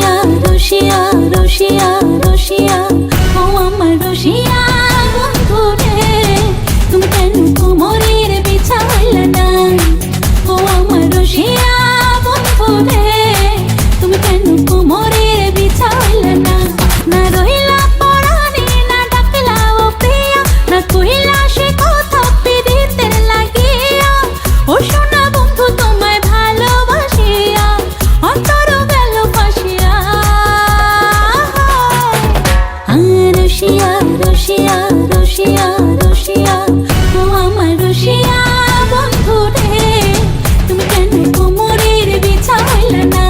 রসিয়া রসিয়া রসিয়া রসিয়া ও আমার রসিয়া বন্ধু রে তুমি কেন কোমরের বিছাইলা না ও আমার রসিয়া বন্ধু রে তুমি কেন কোমরের বিছাইলা না না রহিলা পরাণে না ডাকলা ও প্রিয়া না কহিলা সে কথা পিরিতের লাগিয়া ও সোনা বন্ধু তোমায় ভালোবাসিয়া অন্তর গেল ফাঁসিয়া রসিয়া রসিয়া রসিয়া রসিয়া ও আমার রসিয়া বন্ধু রে তুমি কেন কোমরের বিছাইলা না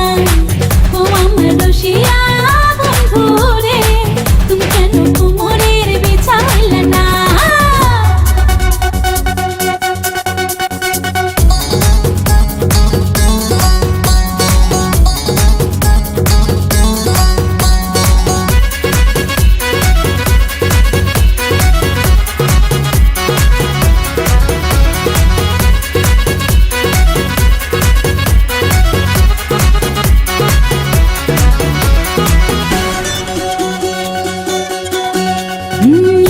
ও আমার রসিয়া বন্ধু রে তুমি কেন কোমরের বিছাইলা না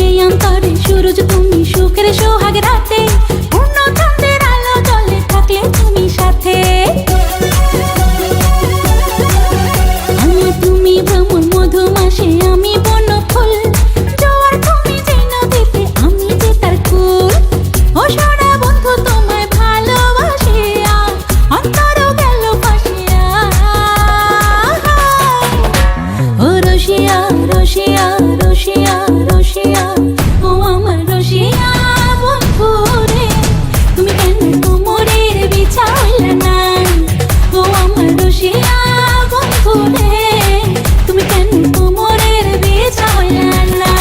এই অন্তরে সূরজ তুমি সুখের সোহাগ রাতে পূর্ণ চাঁদের আলো জলে থাকলে তুমি সাথে আমি তুমি ভ্রমণ মধুমাসে আমি বন ফুল জোয়ার তুমি যে নদীতে আমি যে তার কুল ও সোনা বন্ধু তোমায় ভালোবাসিয়া অন্তর গেল ফাঁসিয়া ও রসিয়া রসিয়া রসিয়া রসিয়া ও আমার রসিয়া বন্ধু রে তুমি কেন কোমরের বিছাইলা না ও আমার রসিয়া বন্ধু রে তুমি কেন কোমরের বিছাইলা না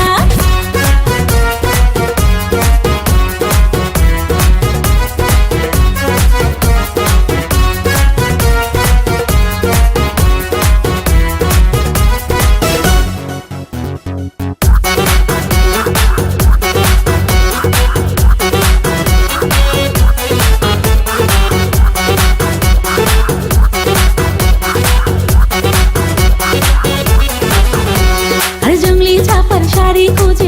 আর জঙ্গলি ছাপার শাড়ি খুঁজে